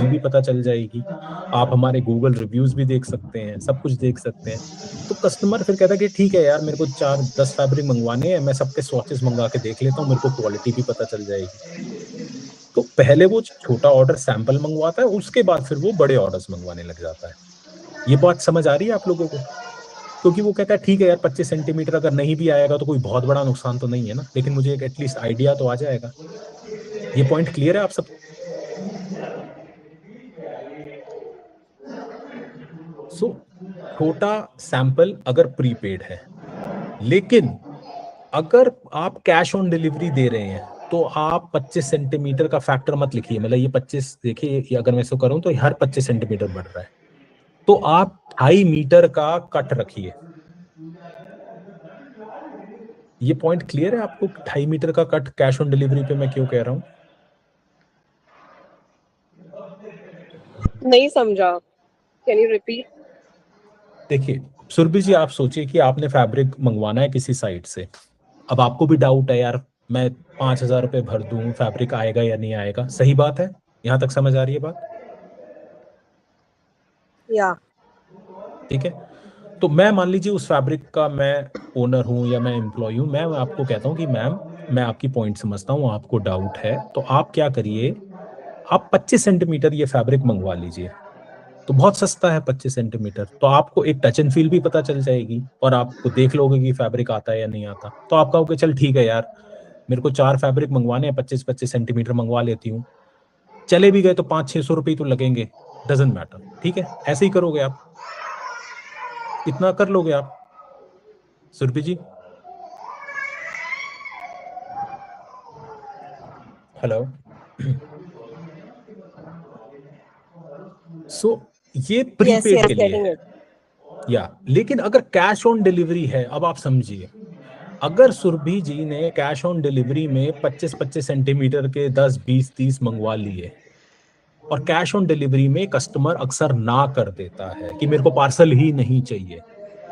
भी पता चल जाएगी, आप हमारे गूगल रिव्यूज भी देख सकते हैं, सब कुछ देख सकते हैं। तो कस्टमर फिर कहता है कि ठीक है यार, मेरे को 4-10 फैब्रिक मंगवाने हैं, मैं सबके स्वॉचेस मंगा के देख लेता हूँ, मेरे को क्वालिटी भी पता चल जाएगी। तो पहले वो छोटा ऑर्डर सैंपल मंगवाता है, उसके बाद फिर वो बड़े ऑर्डर्स मंगवाने लग जाता है। ये बात समझ आ रही है आप लोगों को? क्योंकि वो कहता है ठीक है यार, 25 सेंटीमीटर अगर नहीं भी आएगा तो कोई बहुत बड़ा नुकसान तो नहीं है ना, लेकिन मुझे एक एटलीस्ट आइडिया तो आ जाएगा। ये पॉइंट क्लियर है आप सब? सो छोटा सैंपल अगर प्रीपेड है, लेकिन अगर आप कैश ऑन डिलीवरी दे रहे हैं तो आप 25 सेंटीमीटर का फैक्टर मत लिखिए। मतलब ये 25, देखिए ये अगर मैं इसको करूं तो हर 25 सेंटीमीटर बढ़ रहा है, तो आप 2.5 मीटर का कट रखिए। ये पॉइंट क्लियर है आपको? 2.5 मीटर का कट कैश ऑन डिलीवरी पे मैं क्यों कह रहा हूं? नहीं समझा, कैन यू रिपीट? देखिए सुरभि जी, आप सोचिए कि आपने फैब्रिक मंगवाना है किसी साइट से। अब आपको भी डाउट है यार, मैं 5,000 रुपए भर दूं, फैब्रिक आएगा या नहीं आएगा। सही बात है, यहां तक समझ आ रही है बात? या ठीक है, तो मैं मान लीजिए उस फैब्रिक का मैं ओनर हूं या मैं एम्प्लॉय हूं, मैं आपको कहता हूं कि मैम मैं आपकी पॉइंट समझता हूं, आपको डाउट है, तो आप क्या करिए, आप 25 सेंटीमीटर ये फैब्रिक मंगवा लीजिए। तो बहुत सस्ता है 25 सेंटीमीटर, तो आपको एक टच एंड फील भी पता चल जाएगी और आपको देख लोगे कि फैब्रिक आता है या नहीं आता। तो आप कहोगे चल ठीक है यार, मेरे को 4 फैब्रिक मंगवाने हैं, 25-25 सेंटीमीटर मंगवा लेती हूँ। चले भी गए तो 500-600 रुपये तो लगेंगे, डजेंट मैटर। ठीक है, ऐसे ही करोगे आप, इतना कर लोगे आप सुरभि जी? हेलो। सो ये प्रीपेड के लिए गेटिंग है। इट। या लेकिन अगर कैश ऑन डिलीवरी है, अब आप समझिए, अगर सुरभि जी ने कैश ऑन डिलीवरी में 25-25 सेंटीमीटर के 10-20-30 मंगवा लिए और कैश ऑन डिलीवरी में कस्टमर अक्सर ना कर देता है कि मेरे को पार्सल ही नहीं चाहिए,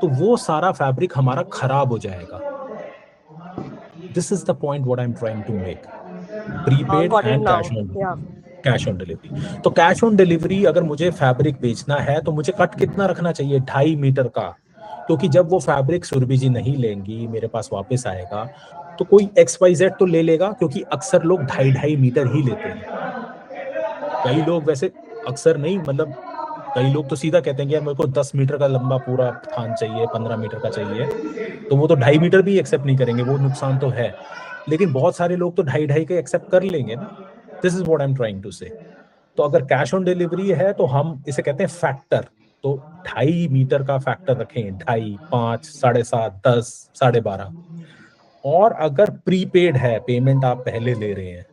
तो वो सारा फैब्रिक हमारा खराब हो जाएगा। This is the point what I am trying to make, prepaid got it and now. या कैश ऑन डिलीवरी। तो कैश ऑन डिलीवरी अगर मुझे फैब्रिक बेचना है तो मुझे कट कितना रखना चाहिए? 2.5 मीटर का। क्योंकि जब वो फैब्रिक सुरभि जी नहीं लेंगी, मेरे पास वापस आएगा, तो कोई XYZ तो ले लेगा, क्योंकि अक्सर लोग 2.5 मीटर ही लेते हैं। कई लोग वैसे अक्सर नहीं, मतलब कई लोग तो सीधा कहते हैं कि यार मेरे को 10 मीटर का लंबा पूरा थान चाहिए, 15 मीटर का चाहिए, तो वो तो 2.5 मीटर भी एक्सेप्ट नहीं करेंगे, वो नुकसान तो है। लेकिन बहुत सारे लोग तो 2.5 के एक्सेप्ट कर लेंगे ना। This is what I am trying to say. तो अगर कैश ऑन डिलीवरी है तो हम इसे कहते हैं फैक्टर। तो 2.5 मीटर का फैक्टर रखें, 2.5, 5, 7.5, 10, 12.5। और अगर प्रीपेड है, पेमेंट आप पहले ले रहे हैं,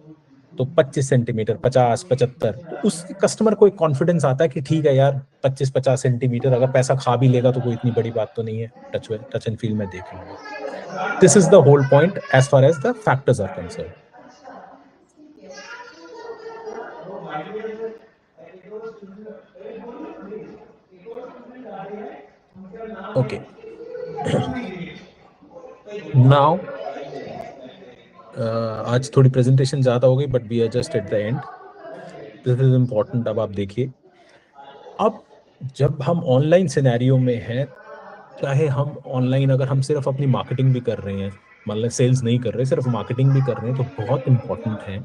तो 25 सेंटीमीटर, 50, 75, तो उस कस्टमर को एक कॉन्फिडेंस आता है कि ठीक है यार, 25-50 सेंटीमीटर अगर पैसा खा भी लेगा तो कोई इतनी बड़ी बात तो नहीं है, टच एंड फील में देख लूंगा। This is the whole point as far as the factors are concern. Okay, now आज थोड़ी प्रेजेंटेशन ज्यादा हो गई, but we are just at the end. This is important. अब आप देखिए, अब जब हम ऑनलाइन सिनेरियो में हैं, चाहे हम ऑनलाइन अगर हम सिर्फ अपनी मार्केटिंग भी कर रहे हैं, मतलब सेल्स नहीं कर रहे, सिर्फ मार्केटिंग भी कर रहे हैं, तो बहुत इंपॉर्टेंट है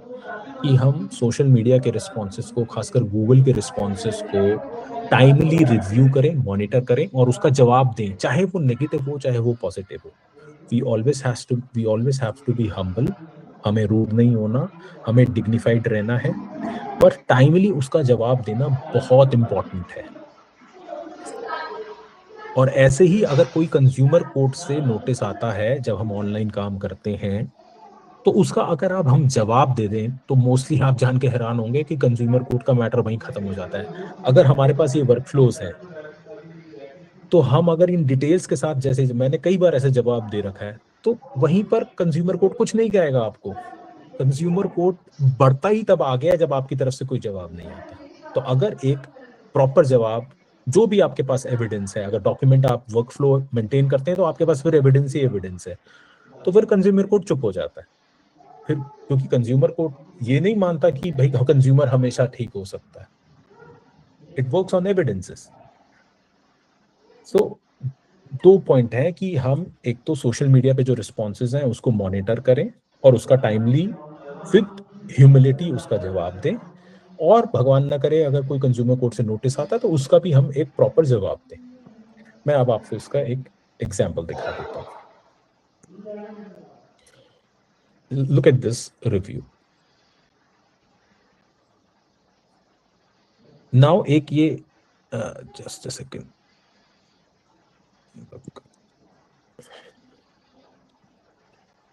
कि हम सोशल मीडिया के रिस्पॉन्सेस को, खासकर गूगल के रिस्पॉन्सेस को टाइमली रिव्यू करें, मॉनिटर करें और उसका जवाब दें, चाहे वो नेगेटिव हो चाहे वो पॉजिटिव हो। We always have to be humble. हमें रूड नहीं होना, हमें डिग्निफाइड रहना है, पर टाइमली उसका जवाब देना बहुत इंपॉर्टेंट है। और ऐसे ही अगर कोई कंज्यूमर कोर्ट से नोटिस आता है जब हम ऑनलाइन काम करते हैं, तो उसका अगर आप हम जवाब दे दें तो मोस्टली आप जान के हैरान होंगे कि कंज्यूमर कोर्ट का मैटर वहीं खत्म हो जाता है। अगर हमारे पास ये वर्कफ्लोज है, तो हम अगर इन डिटेल्स के साथ, जैसे मैंने कई बार ऐसे जवाब दे रखा है, तो वहीं पर कंज्यूमर कोर्ट कुछ नहीं कहेगा आपको। कंज्यूमर कोर्ट बढ़ता ही तब आ गया जब आपकी तरफ से कोई जवाब नहीं आता। तो अगर एक प्रॉपर जवाब, जो भी आपके पास एविडेंस है, अगर डॉक्यूमेंट आप वर्कफ्लो मेंटेन करते हैं तो आपके पास फिर एविडेंस ही एविडेंस है, तो फिर कंज्यूमर कोर्ट चुप हो जाता है। फिर क्योंकि कंज्यूमर कोर्ट ये नहीं मानता कि भाई कंज्यूमर हमेशा ठीक हो सकता है। It works on evidences. So 2 point है कि हम एक तो सोशल मीडिया पे जो रिस्पॉन्सेज हैं उसको मॉनिटर करें और उसका टाइमली विद ह्यूमिलिटी उसका जवाब दें, और भगवान ना करे अगर कोई कंज्यूमर कोर्ट से नोटिस आता है तो उसका भी हम एक प्रॉपर जवाब दें। मैं अब आपको इसका एक एग्जाम्पल दिखा देता हूँ। Look at this review. Now एक ये just a second.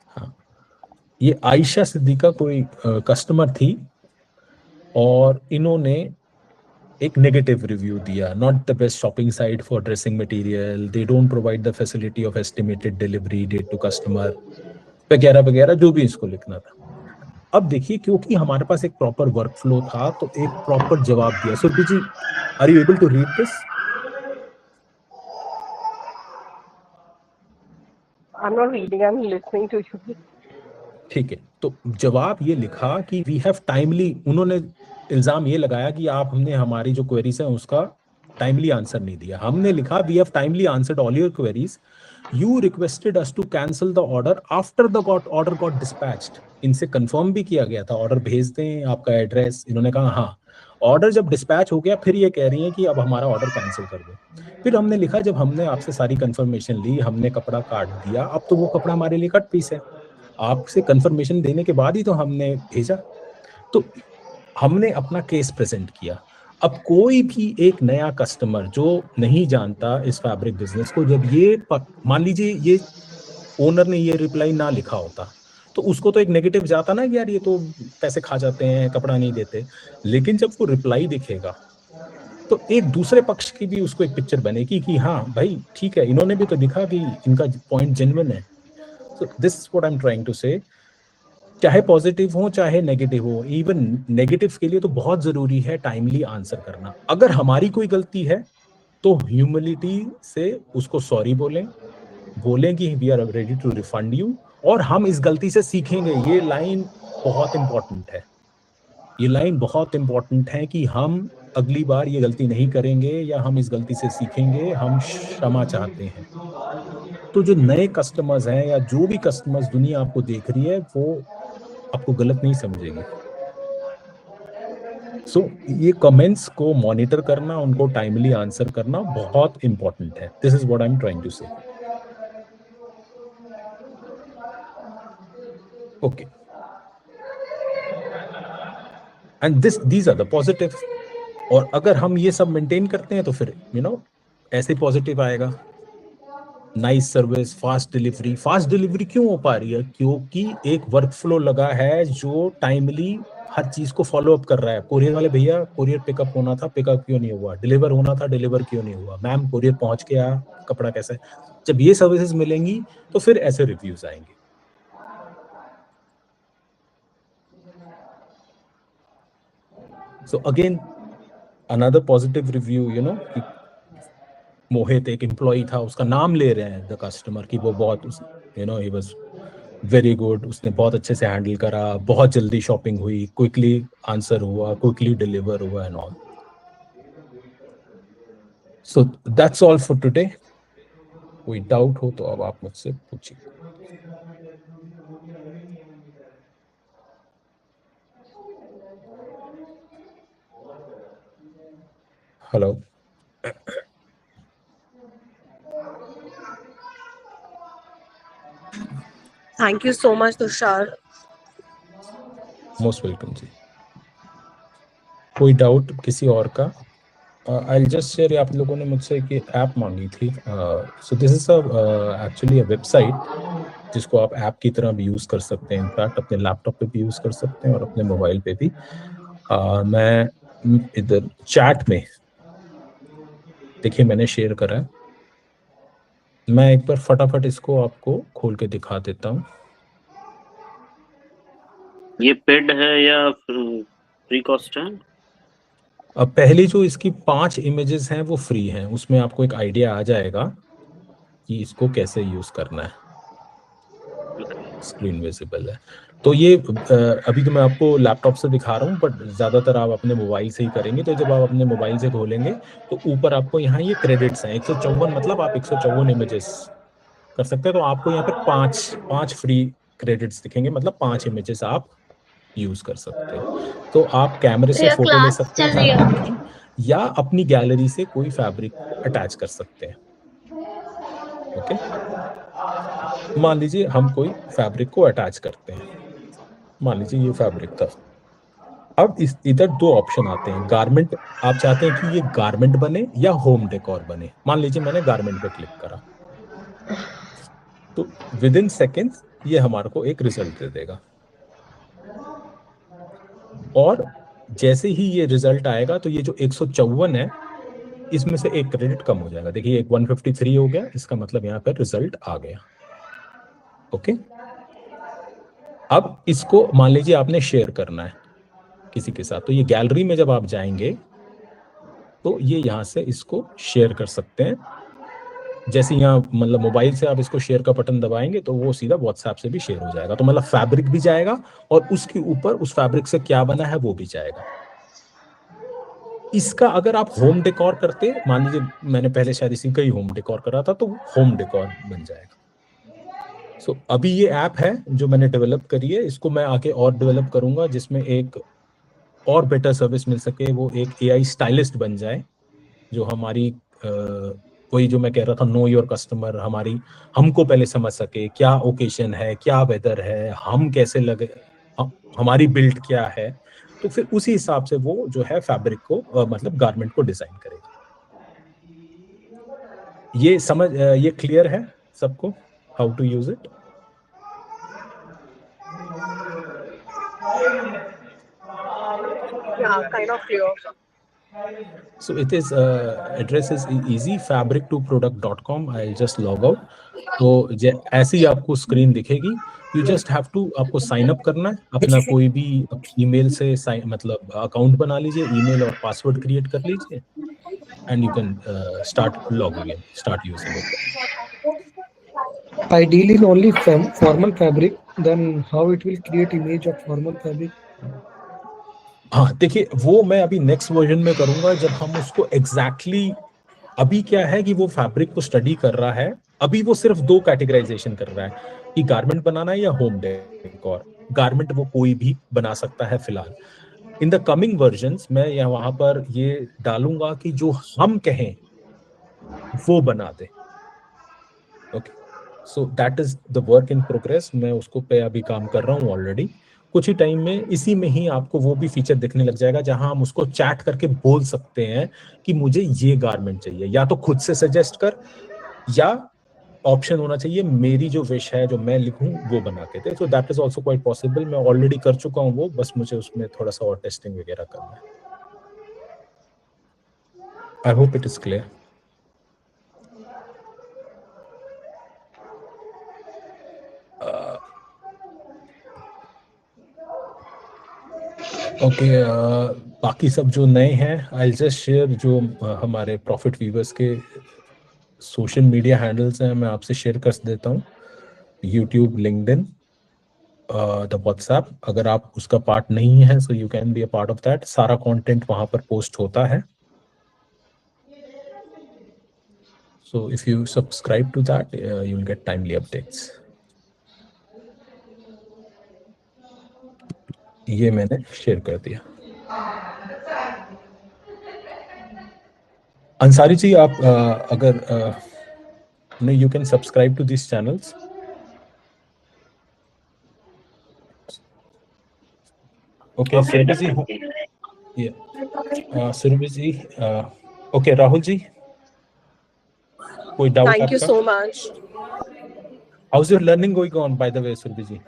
हाँ, ये आयशा सिद्दीका कोई कस्टमर थी और इन्होंने एक नेगेटिव रिव्यू दिया, not the best shopping site for dressing material, they don't provide the facility of estimated delivery date to customer, वगैरह वगैरह जो भी इसको लिखना था। अब देखिए, क्योंकि हमारे पास एक प्रॉपर वर्क फ्लो था तो एक प्रॉपर जवाब दिया। Surabhi ji, are you able to read this? I'm not reading, I'm listening to you. ठीक है, तो जवाब ये लिखा कि वी हैव टाइमली, उन्होंने इल्जाम ये लगाया कि आप हमने हमारी जो क्वेरीज है उसका टाइमली आंसर नहीं दिया। हमने लिखा we have timely answered all your queries, you requested us to cancel the order after the order got dispatched. इनसे कंफर्म भी किया गया था ऑर्डर भेज दें आपका एड्रेस, इन्होंने कहा हाँ। ऑर्डर जब डिस्पैच हो गया फिर ये कह रही हैं कि अब हमारा ऑर्डर कैंसिल कर दो। फिर हमने लिखा जब हमने आपसे सारी कंफर्मेशन ली, हमने कपड़ा काट दिया, अब तो वो कपड़ा हमारे लिए कट पीस है, आपसे कंफर्मेशन देने के बाद ही तो हमने भेजा। तो हमने अपना केस प्रेजेंट किया। अब कोई भी एक नया कस्टमर जो नहीं जानता इस फैब्रिक बिजनेस को, जब ये मान लीजिए ये ओनर ने ये रिप्लाई ना लिखा होता तो उसको तो एक नेगेटिव जाता ना कि यार ये तो पैसे खा जाते हैं, कपड़ा नहीं देते। लेकिन जब वो रिप्लाई दिखेगा तो एक दूसरे पक्ष की भी उसको एक पिक्चर बनेगी कि हाँ भाई ठीक है, इन्होंने भी तो लिखा कि इनका पॉइंट जेन्युइन है। So this is what I'm trying to say. चाहे पॉजिटिव हो चाहे नेगेटिव हो, इवन नेगेटिव के लिए तो बहुत जरूरी है टाइमली आंसर करना। अगर हमारी कोई गलती है तो ह्यूमिलिटी से उसको सॉरी बोलें कि we are ready to refund you, और हम इस गलती से सीखेंगे। ये लाइन बहुत इंपॉर्टेंट है, ये लाइन बहुत इंपॉर्टेंट है कि हम अगली बार ये गलती नहीं करेंगे या हम इस गलती से सीखेंगे, हम क्षमा चाहते हैं। तो जो नए कस्टमर्स हैं या जो भी कस्टमर्स दुनिया आपको देख रही है वो आपको गलत नहीं समझेगी। सो ये कमेंट्स को मॉनिटर करना, उनको टाइमली आंसर करना बहुत इंपॉर्टेंट है। This is what I am trying to say. Okay, and these are the positive. और अगर हम ये सब मेंटेन करते हैं तो फिर ऐसे पॉजिटिव आएगा। Nice service, fast delivery. Fast delivery क्यों हो पा रही है? क्योंकि एक वर्क फ्लो लगा है जो टाइमली हर चीज को फॉलो अप कर रहा है। कोरियर वाले भैया, कोरियर पिकअप होना था, पिकअप क्यों नहीं हुआ? डिलीवर होना था, डिलीवर क्यों नहीं हुआ? मैम कोरियर पहुंच गया, कपड़ा कैसा है? जब ये सर्विसेज मिलेंगी तो फिर ऐसे रिव्यूज आएंगे। So again another positive review, Mohit एक एम्प्लॉय था, उसका नाम ले रहे हैं द कस्टमर की वो बहुत ही वाज वेरी गुड, उसने बहुत अच्छे से हैंडल करा, बहुत जल्दी शॉपिंग हुई, क्विकली आंसर हुआ, क्विकली डिलीवर हुआ and all. So that's all for today. कोई डाउट हो तो अब आप मुझसे पूछिए। Hello. Thank you so much, Tushar. Most welcome ji. कोई डाउट किसी और का? I will just share. आप लोगों ने मुझसे एक ऐप मांगी थी। So this is actually a website जिसको आप ऐप की तरह भी यूज़ कर सकते हैं। इनफैक्ट अपने लैपटॉप पे भी यूज़ कर सकते हैं और अपने मोबाइल पे भी। मैं इधर चैट में देखिए मैंने शेयर करा है। मैं एक बार फटाफट इसको आपको खोल के दिखा देता हूँ। ये पेड है या फ्री कॉस्ट है? अब पहली जो इसकी 5 इमेजेस हैं वो फ्री हैं, उसमें आपको एक आइडिया आ जाएगा कि इसको कैसे यूज करना है। स्क्रीन विजिबल है तो ये अभी तो मैं आपको लैपटॉप से दिखा रहा हूँ, बट ज़्यादातर आप अपने मोबाइल से ही करेंगे। तो जब आप अपने मोबाइल से खोलेंगे तो ऊपर आपको यहाँ ये क्रेडिट्स हैं 154, मतलब आप 154 इमेजेस कर सकते हैं। तो आपको यहाँ पर पांच फ्री क्रेडिट्स दिखेंगे, मतलब 5 इमेजेस आप यूज कर सकते हैं। तो आप कैमरे से फोटो ले सकते हैं फैब्रिक की, या अपनी गैलरी से कोई फैब्रिक को अटैच कर सकते हैं। ओके, मान लीजिए हम कोई फैब्रिक को अटैच करते हैं, मान लीजिए ये फैब्रिक था। अब इधर 2 ऑप्शन आते हैं। गारमेंट, आप चाहते हैं कि ये गारमेंट बने या होम डेकोर बने। मान लीजिए मैंने गारमेंट पे क्लिक करा, तो विद इन सेकेंड्स ये हमारे को एक रिजल्ट दे देगा। और जैसे ही ये रिजल्ट आएगा तो ये जो 154 है इसमें से एक क्रेडिट कम हो जाएगा। देखिए एक 153 हो गया, इसका मतलब यहाँ पर रिजल्ट आ गया। ओके, अब इसको मान लीजिए आपने शेयर करना है किसी के साथ, तो ये गैलरी में जब आप जाएंगे तो ये यहाँ से इसको शेयर कर सकते हैं। जैसे यहाँ मतलब मोबाइल से आप इसको शेयर का बटन दबाएंगे तो वो सीधा व्हाट्सएप से भी शेयर हो जाएगा। तो मतलब फैब्रिक भी जाएगा और उसके ऊपर उस फैब्रिक से क्या बना है वो भी जाएगा। इसका अगर आप होम डेकोर करते, मान लीजिए मैंने पहले शायद इसी का ही होम डेकोर करा था, तो होम डेकोर बन जाएगा। सो अभी ये ऐप है जो मैंने डेवलप करी है, इसको मैं आगे और डेवलप करूंगा जिसमें एक और बेटर सर्विस मिल सके। वो एक AI स्टाइलिस्ट बन जाए जो हमारी वही जो मैं कह रहा था, नो योर कस्टमर, हमको पहले समझ सके क्या ओकेजन है, क्या वेदर है, हम कैसे लगे, हमारी बिल्ड क्या है, तो फिर उसी हिसाब से वो जो है फैब्रिक को मतलब गारमेंट को डिजाइन करेगा। ये क्लियर है सबको how to use it? Yeah, kind of clear. So it is address is easy, fabric2product.com. I'll just log out. तो ऐसे ही आपको स्क्रीन दिखेगी। यू जस्ट हैव टू, आपको साइन अप करना है, अपना कोई भी ईमेल से मतलब अकाउंट बना लीजिए, ईमेल और पासवर्ड क्रिएट कर लीजिए, and you can start logging in, start using it. Ideally only formal fabric, then how it will create image of formal fabric? हाँ देखिए, वो मैं अभी नेक्स्ट वर्जन में करूंगा जब हम उसको एग्जैक्टली अभी क्या है कि वो फैब्रिक को स्टडी कर रहा है। अभी वो सिर्फ 2 कैटेगराइजेशन कर रहा है कि गारमेंट बनाना है या होम डेकोर। गारमेंट वो कोई भी बना सकता है फिलहाल। इन द कमिंग वर्जन्स मैं यहाँ वहां पर ये डालूंगा कि जो हम कहें वो बना दे। Okay, so that is the work in progress. मैं उसको पे अभी काम कर रहा हूँ ऑलरेडी। कुछ ही टाइम में इसी में ही आपको वो भी फीचर दिखने लग जाएगा जहां हम उसको चैट करके बोल सकते हैं कि मुझे ये गारमेंट चाहिए, या तो खुद से सजेस्ट कर, या ऑप्शन होना चाहिए मेरी जो विश है जो मैं लिखूं वो बना के दे। So that is also quite possible. मैं ऑलरेडी कर चुका हूं वो, बस मुझे उसमें थोड़ा सा और टेस्टिंग वगैरह करना है। I hope it is clear. Okay, बाकी सब जो नए हैं आई जस्ट शेयर जो हमारे प्रॉफिट वीवर्स के सोशल मीडिया हैंडल्स हैं मैं आपसे शेयर कर देता हूँ। YouTube, LinkedIn, the WhatsApp. अगर आप उसका पार्ट नहीं है so you can be a part of that. सारा कंटेंट वहां पर पोस्ट होता है। So if you subscribe to that you will get timely updates. ये मैंने शेयर कर दिया। अंसारी जी, आप अगर नहीं, you can subscribe to this channels. Okay, Surabhi ji, Surabhi ji, okay, Rahul ji, कोई doubt? Thank you so much. How's your learning going on, by the way, Surbhi ji?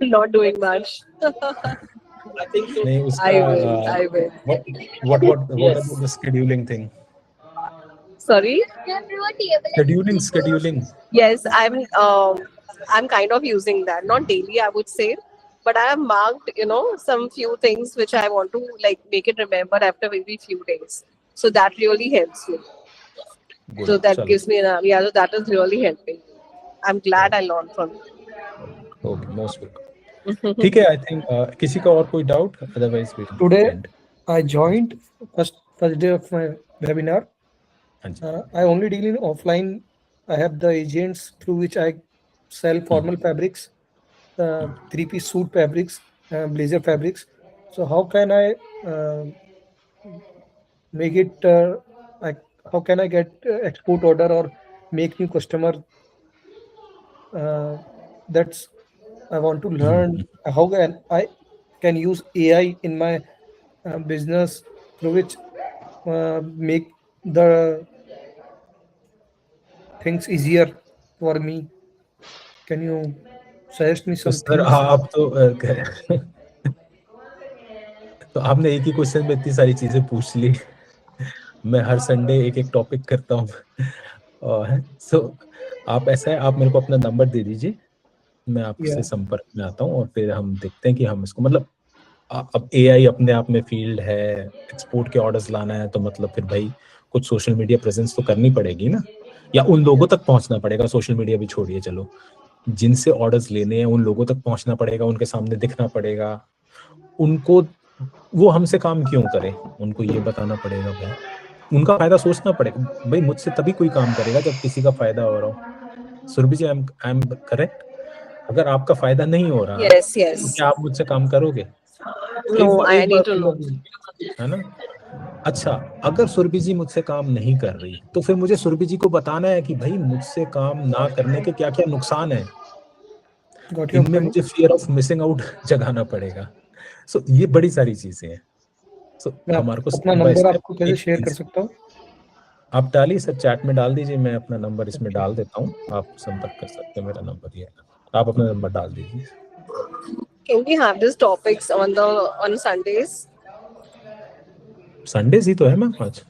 Not doing much. I think so. नहीं, उसका, I will. What Yes. about the scheduling thing? Sorry? Scheduling. Yes, I'm kind of using that. Not daily, I would say, but I have marked, some few things which I want to like make it remember after maybe few days. So that really helps me. Good. So that Chalo. gives me so that is really helping. I'm glad I learned from you. Okay, most welcome. ठीक है, I think किसी का और कोई doubt, otherwise we Today end. I joined first day of my webinar. हाँ जी। I only deal in offline. I have the agents through which I sell formal fabrics, three-piece suit fabrics, blazer fabrics. So how can I make it? How can I get export order or make new customer? That's I want to learn how I can use AI in my business through which make the things easier for me. Can you suggest me तो some sir things? आप तो तो आपने एक ही question में इतनी सारी चीजें पूछ ली। मैं हर संडे एक एक टॉपिक करता हूँ। सो आप ऐसा है, आप मेरे को अपना नंबर दे दीजिए, मैं आपसे Yeah. संपर्क में आता हूँ और फिर हम देखते हैं कि हम इसको मतलब अब एआई अपने आप में फील्ड है, एक्सपोर्ट के ऑर्डर्स लाना है तो मतलब फिर भाई कुछ सोशल मीडिया प्रेजेंस तो करनी पड़ेगी ना, या उन लोगों तक पहुंचना पड़ेगा। सोशल मीडिया भी छोड़िए, चलो जिनसे ऑर्डर्स लेने हैं उन लोगों तक पहुंचना पड़ेगा, उनके सामने दिखना पड़ेगा, उनको वो हमसे काम क्यों करें, उनको ये बताना पड़ेगा भाई, उनका फायदा सोचना पड़ेगा। भाई मुझसे तभी कोई काम करेगा जब किसी का फायदा हो रहा हो। सुरभि जी, आई एम करेक्ट? अगर आपका फायदा नहीं हो रहा Yes, तो yes. क्या आप मुझसे काम करोगे? No, I एक बार need to know. है ना। अच्छा, अगर सुरभि जी मुझसे काम नहीं कर रही तो फिर मुझे सुरभि जी को बताना है कि भाई मुझसे काम ना करने के क्या क्या नुकसान है, Got your इनमें point. मुझे फियर ऑफ मिसिंग आउट जगाना पड़ेगा। सो ये बड़ी सारी चीजें हैं। सो मैं हमारे को अपना स्टेप बाय नंबर स्टेप आपको कैसे शेयर कर सकता हूँ? आप डालिए सर, चैट में डाल दीजिए, मैं अपना नंबर इसमें डाल देता हूँ, आप संपर्क कर सकते हैं, मेरा नंबर ये है, आप अपना नंबर डाल दीजिए। Can we have these topics on Sundays? Sunday ही तो है मैम आज।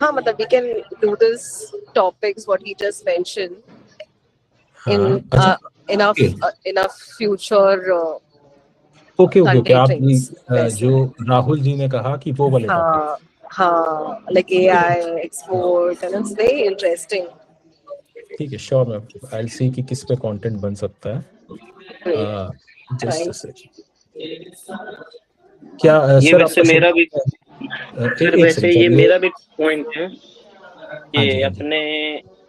हाँ, मतलब we can do this topics what he just mentioned हाँ in अच्छा, enough future okay okay okay, Sunday आप drinks. जो राहुल जी ने कहा कि वो वाले टॉपिक। हाँ, like AI export and it's very interesting. ठीक है, sure ma'am, I will see कि किस पे कंटेंट बन सकता है। जस्ट क्या ये सर वैसे आपका मेरा भी सर एक वैसे सेकंड ये सर, मेरा भी पॉइंट है हाँ कि जी हाँ जी, अपने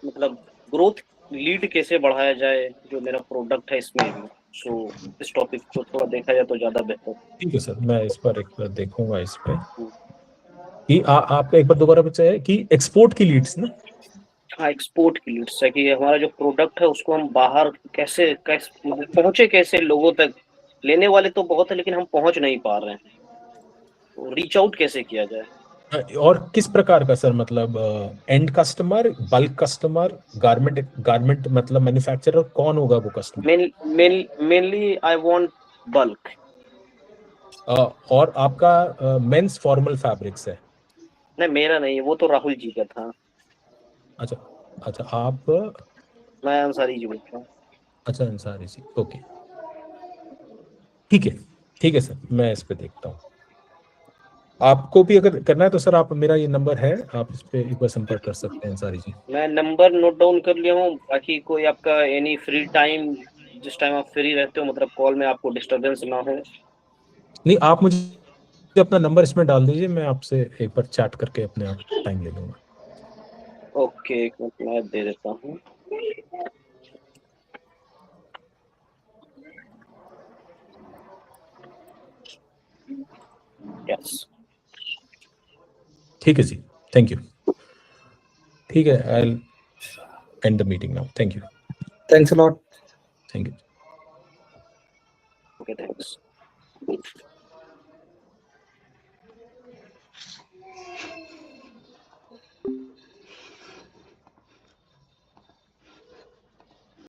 मतलब ग्रोथ लीड कैसे बढ़ाया जाए जो मेरा प्रोडक्ट है इसमें भी। सो इस टॉपिक को थोड़ा देखा जाए तो ज्यादा बेहतर। ठीक है सर, मैं इस पर एक बार देखूंगा इस पे कि आपका एक बार दोबारा बचा है कि एक्सपोर्ट की लीड्स ना। हाँ, एक्सपोर्ट की लीड्स है कि हमारा जो प्रोडक्ट है उसको हम बाहर कैसे कैसे पहुंचे, कैसे लोगों तक। लेने वाले तो बहुत है लेकिन हम पहुंच नहीं पा रहे हैं, तो रीच आउट कैसे किया जाए। और किस प्रकार का सर, मतलब and customer, bulk customer, garment मतलब मैन्युफैक्चरर, कौन होगा वो customer? Mainly I want bulk. और आपका मेंस फॉर्मल फैब्रिक्स है? नहीं, मेरा नहीं, वो तो राहुल जी का था। अच्छा अच्छा, आप मैं अंसारी जी बोलता हूँ। अच्छा अंसारी जी, ओके ठीक है सर, मैं इस पे देखता हूँ। आपको भी अगर करना है तो सर आप, मेरा ये नंबर है, आप इस पे एक बार संपर्क कर सकते हैं अंसारी जी। मैं नंबर नोट डाउन कर लिया हूँ। बाकी कोई आपका एनी फ्री टाइम, जिस टाइम आप फ्री रहते हो, मतलब कॉल में आपको डिस्टरबेंस ना हो। नहीं, आप मुझे अपना नंबर इसमें डाल दीजिए, मैं आपसे एक बार चैट करके अपने आप टाइम ले लूंगा। ओके, एक मिनट मैं दे देता हूँ। यस। ठीक है जी, थैंक यू। ठीक है, I will and the meeting now, thank you. Thanks a lot. Thank you. Okay, thanks.